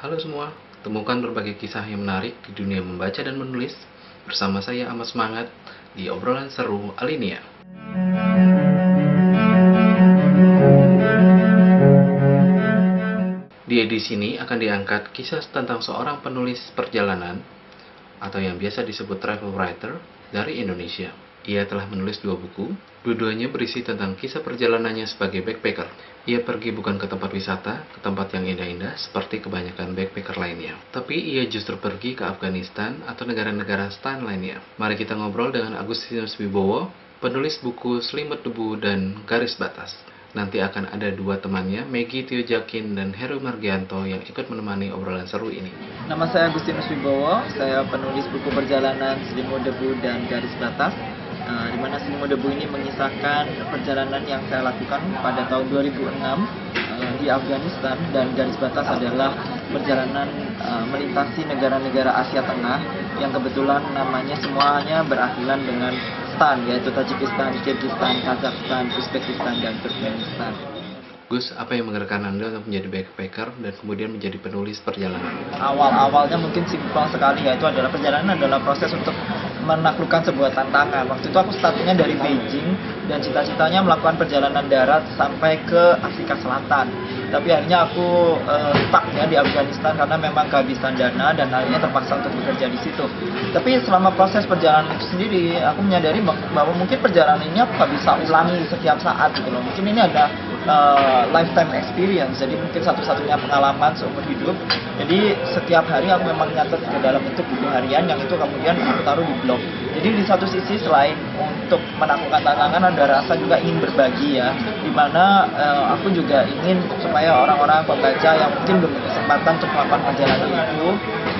Halo semua, temukan berbagai kisah yang menarik di dunia membaca dan menulis bersama saya Ahmad Semangat di obrolan seru Alinia. Di edisi ini akan diangkat kisah tentang seorang penulis perjalanan atau yang biasa disebut travel writer dari Indonesia. Ia telah menulis 2 buku, dua-duanya berisi tentang kisah perjalanannya sebagai backpacker. Ia pergi bukan ke tempat wisata, ke tempat yang indah-indah seperti kebanyakan backpacker lainnya. Tapi ia justru pergi ke Afghanistan atau negara-negara stan lainnya. Mari kita ngobrol dengan Agustinus Wibowo, penulis buku Selimut Debu dan Garis Batas. Nanti akan ada 2 temannya, Maggie Tiojakin dan Heru Margianto yang ikut menemani obrolan seru ini. Nama saya Agustinus Wibowo, saya penulis buku perjalanan Selimut Debu dan Garis Batas. Di mana Selimut Debu ini mengisahkan perjalanan yang saya lakukan pada tahun 2006 di Afghanistan, dan Garis Batas adalah perjalanan melintasi negara-negara Asia Tengah yang kebetulan namanya semuanya berakhiran dengan stan, yaitu Tajikistan, Kyrgyzstan, Kazakhstan, Uzbekistan, dan Turkmenistan. Gus, apa yang menggerakkan Anda untuk menjadi backpacker dan kemudian menjadi penulis perjalanan? Awalnya mungkin simpel sekali, yaitu adalah perjalanan adalah proses untuk menaklukkan sebuah tantangan. Waktu itu aku startnya dari Beijing dan cita-citanya melakukan perjalanan darat sampai ke Afrika Selatan. Tapi akhirnya aku stuck ya di Afghanistan karena memang kehabisan dana dan akhirnya terpaksa untuk bekerja di situ. Tapi selama proses perjalanan itu sendiri, aku menyadari bahwa mungkin perjalanan ini aku gak bisa ulangi setiap saat gitu loh. Mungkin ini ada lifetime experience, jadi mungkin satu-satunya pengalaman seumur hidup. Jadi setiap hari aku memang nyatet ke dalam bentuk buku harian yang itu kemudian aku taruh di blog. Jadi di satu sisi selain untuk menaklukkan tantangan, ada rasa juga ingin berbagi ya, dimana aku juga ingin supaya orang-orang pembaca yang mungkin belum berkesempatan untuk melakukan perjalanan itu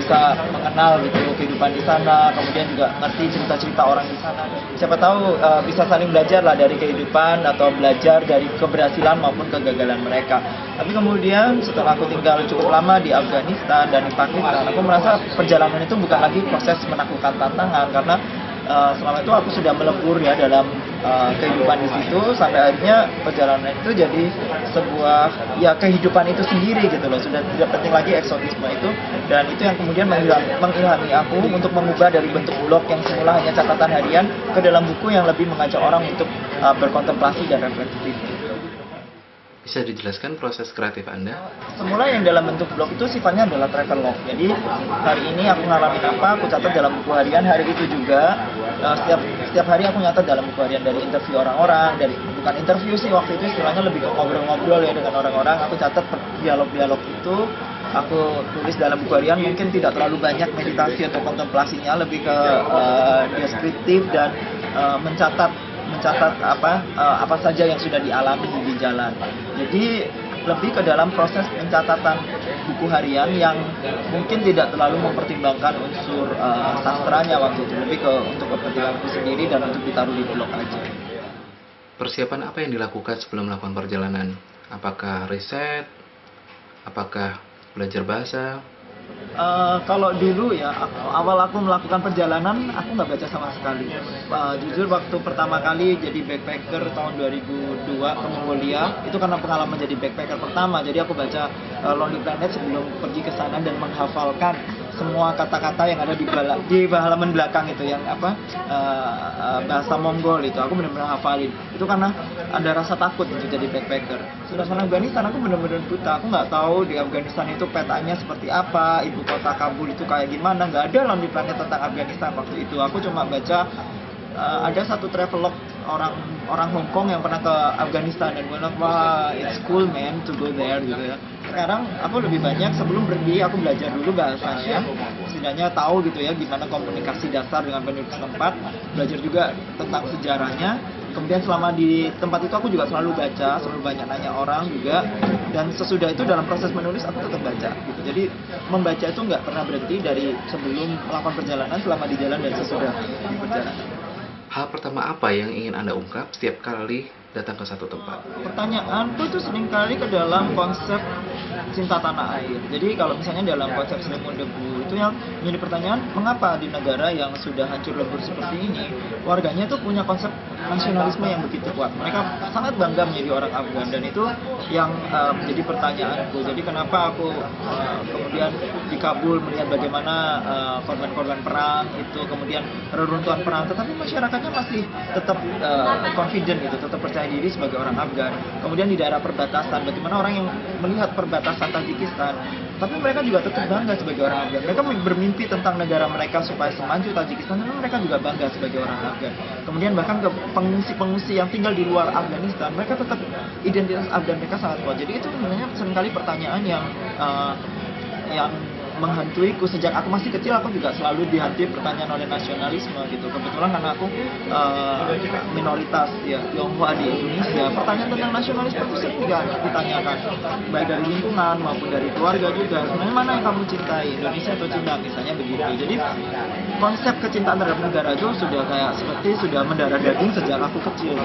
bisa mengenal gitu kehidupan di sana, kemudian juga ngerti cerita-cerita orang di sana. Siapa tahu bisa saling belajar lah dari kehidupan atau belajar dari keberhasilan maupun kegagalan mereka. Tapi kemudian setelah aku tinggal cukup lama di Afghanistan dan di Pakistan, aku merasa perjalanan itu bukan lagi proses menaklukkan tantangan, karena selama itu aku sudah melebur ya dalam kehidupan di situ, sampai akhirnya perjalanan itu jadi sebuah ya kehidupan itu sendiri gitu loh. Sudah tidak penting lagi eksotisme itu, dan itu yang kemudian mengilhami aku untuk mengubah dari bentuk blog yang semula hanya catatan harian ke dalam buku yang lebih mengajak orang untuk berkontemplasi dan reflektif. Bisa dijelaskan proses kreatif Anda? Semula yang dalam bentuk blog itu sifatnya adalah travel log. Jadi hari ini aku ngalamin apa, aku catat dalam buku harian. Hari itu juga setiap hari aku nyatat dalam buku harian, dari interview orang-orang, dari bukan interview sih waktu itu, istilahnya lebih ke ngobrol-ngobrol ya dengan orang-orang. Aku catat dialog-dialog itu, aku tulis dalam buku harian. Mungkin tidak terlalu banyak meditasi atau kontemplasinya, lebih ke deskriptif dan mencatat apa saja yang sudah dialami di jalan. Jadi lebih ke dalam proses pencatatan buku harian yang mungkin tidak terlalu mempertimbangkan unsur sastranya waktu itu, lebih ke untuk kepentinganku sendiri dan untuk ditaruh di blog aja. Persiapan apa yang dilakukan sebelum melakukan perjalanan? Apakah riset? Apakah belajar bahasa? Kalau dulu ya, awal aku melakukan perjalanan, aku nggak baca sama sekali. Jujur waktu pertama kali jadi backpacker tahun 2002 ke Mongolia, itu karena pengalaman jadi backpacker pertama. Jadi aku baca Lonely Planet sebelum pergi ke sana dan menghafalkan semua kata-kata yang ada di halaman belakang itu, yang bahasa Mongol itu aku benar-benar hafalin. Itu karena ada rasa takut untuk jadi backpacker. Sudah sana Afghanistan aku benar-benar buta, aku nggak tahu di Afghanistan itu petanya seperti apa, ibu kota Kabul itu kayak gimana. Nggak ada Lonely Planet tentang Afghanistan waktu itu. Aku cuma baca ada satu travelog orang Hong Kong yang pernah ke Afghanistan dan bilang, wah it's cool man to go there gitu ya. Sekarang aku lebih banyak sebelum pergi aku belajar dulu bahasanya, setidaknya tahu gitu ya gimana komunikasi dasar dengan penduduk setempat, belajar juga tentang sejarahnya. Kemudian selama di tempat itu aku juga selalu baca, selalu banyak nanya orang juga, dan sesudah itu dalam proses menulis aku tetap baca gitu. Jadi membaca itu nggak pernah berhenti dari sebelum melakukan perjalanan, selama di jalan, dan sesudah di perjalanan. Hal pertama apa yang ingin Anda ungkap setiap kali datang ke satu tempat. Pertanyaanku itu seringkali ke dalam konsep cinta tanah air. Jadi kalau misalnya dalam konsep Selimut Debu itu yang menjadi pertanyaan, mengapa di negara yang sudah hancur lebur seperti ini, warganya itu punya konsep nasionalisme yang begitu kuat. Mereka sangat bangga menjadi orang Afgan, dan itu yang menjadi pertanyaanku. Jadi kenapa aku kemudian di Kabul melihat bagaimana korban-korban perang itu, kemudian reruntuhan perang, tetapi masyarakatnya masih tetap confident gitu, tetap percaya diri sebagai orang Afgan. Kemudian di daerah perbatasan, bagaimana orang yang melihat perbatasan Tajikistan, tapi mereka juga tetap bangga sebagai orang Afgan. Mereka bermimpi tentang negara mereka supaya semaju Tajikistan, dan mereka juga bangga sebagai orang Afgan. Kemudian bahkan ke pengungsi-pengungsi yang tinggal di luar Afghanistan, mereka tetap identitas Afgan mereka sangat kuat. Jadi itu sebenarnya seringkali pertanyaan yang menghantuiku sejak aku masih kecil. Aku juga selalu dihantui pertanyaan oleh nasionalisme gitu. Kebetulan karena aku minoritas ya Tionghoa di Indonesia, pertanyaan tentang nasionalisme itu sering juga ditanyakan, baik dari lingkungan maupun dari keluarga juga. Sebenarnya mana yang kamu cintai, Indonesia atau Cina, misalnya begitu. Jadi konsep kecintaan terhadap negara itu sudah mendarah daging sejak aku kecil.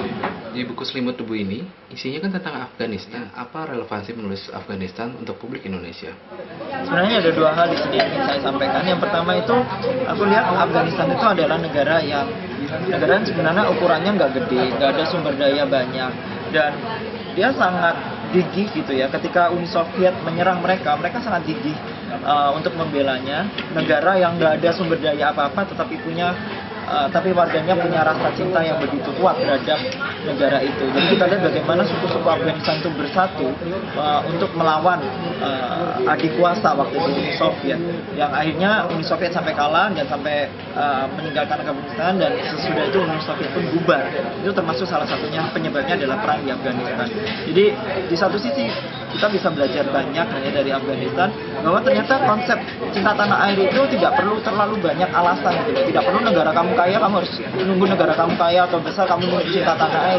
Di buku Selimut Debu ini, isinya kan tentang Afghanistan. Apa relevansi menulis Afghanistan untuk publik Indonesia? Sebenarnya ada dua hal di sini yang ingin saya sampaikan. Yang pertama itu, aku lihat Afghanistan itu adalah negara yang sebenarnya ukurannya nggak gede, nggak ada sumber daya banyak, dan dia sangat gigih gitu ya. Ketika Uni Soviet menyerang mereka sangat gigih untuk membelanya. Negara yang nggak ada sumber daya apa-apa, tapi warganya punya rasa cinta yang begitu kuat terhadap negara itu. Jadi kita lihat bagaimana suku-suku Afghanistan itu bersatu untuk melawan adik kuasa waktu itu Uni Soviet, yang akhirnya Uni Soviet sampai kalah dan sampai meninggalkan Afghanistan, dan sesudah itu Uni Soviet pun bubar. Itu termasuk salah satunya penyebabnya adalah perang di Afghanistan. Jadi di satu sisi kita bisa belajar banyak dari Afghanistan, bahwa ternyata konsep cinta tanah air itu tidak perlu terlalu banyak alasan gitu. Tidak perlu negara kamu kaya, kamu harus menunggu negara kamu kaya atau besar kamu cinta tanah air.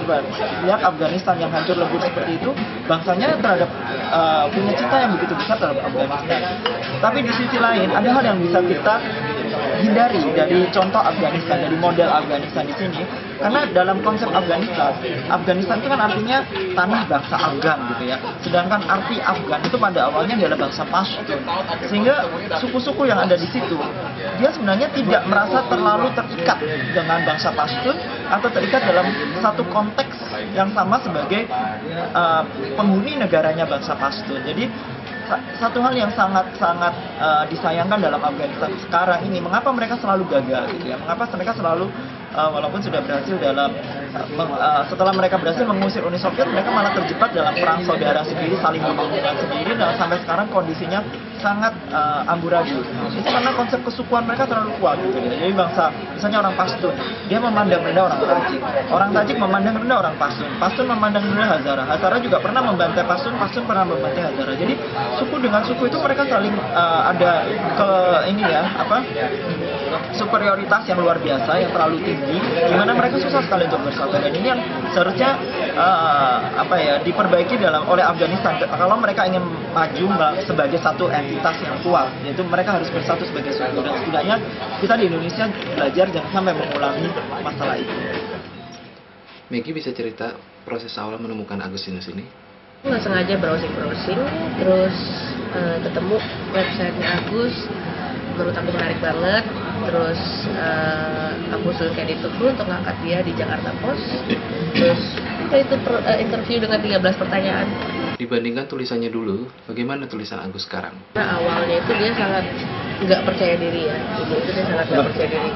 Lihat Afghanistan yang hancur lebur seperti itu, bangsanya terhadap punya cinta yang begitu besar terhadap Afghanistan. Tapi di sisi lain ada hal yang bisa kita hindari dari contoh Afghanistan, dari model Afghanistan di sini, karena dalam konsep Afghanistan itu kan artinya tanah bangsa Afgan gitu ya. Sedangkan arti Afgan itu pada awalnya adalah bangsa Pashtun, sehingga suku-suku yang ada di situ dia sebenarnya tidak merasa terlalu terikat dengan bangsa Pashtun atau terikat dalam satu konteks yang sama sebagai penghuni negaranya bangsa Pashtun. Jadi satu hal yang sangat disayangkan dalam Afghanistan sekarang ini, mengapa mereka selalu gagal gitu ya? Mengapa mereka selalu walaupun sudah berhasil setelah mereka berhasil mengusir Uni Soviet, mereka malah terjebak dalam perang saudara sendiri, saling membunuhkan sendiri, dan sampai sekarang kondisinya sangat amburadul. Itu karena konsep kesukuan mereka terlalu kuat gitu ya. Jadi bangsa, misalnya orang Pashtun, dia memandang rendah orang Tajik memandang rendah orang Pashtun memandang rendah Hazara juga pernah membantai Pashtun pernah membantai Hazara. Jadi suku dengan suku itu mereka saling ada superioritas yang luar biasa, yang terlalu tinggi, di mana mereka susah sekali untuk bersatu. Dan ini yang seharusnya diperbaiki oleh Afghanistan kalau mereka ingin maju sebagai satu entitas yang kuat, yaitu mereka harus bersatu sebagai suku. Dan setidaknya kita di Indonesia belajar jangan sampai mengulangi masalah itu. Maggie bisa cerita proses awal menemukan Agustinus ini? Aku nggak sengaja browsing, terus ketemu websitenya Agus, menurut aku menarik banget. Terus aku usul kayak itu untuk ngangkat dia di Jakarta Post. Terus itu interview dengan 13 pertanyaan. Dibandingkan tulisannya dulu, bagaimana tulisan Agus sekarang? Nah, awalnya itu dia sangat nggak percaya diri ya. Itu dia sangat nggak percaya diri.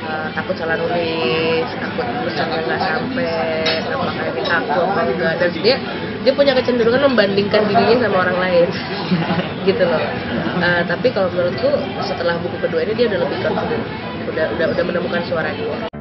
Takut salah nulis, takut tulisannya nggak sampai, apakah ini aku apa enggak. Dan dia punya kecenderungan membandingkan dirinya sama orang lain. Gitu loh. Tapi kalau menurutku setelah buku kedua ini dia udah lebih confident, udah menemukan suara dia.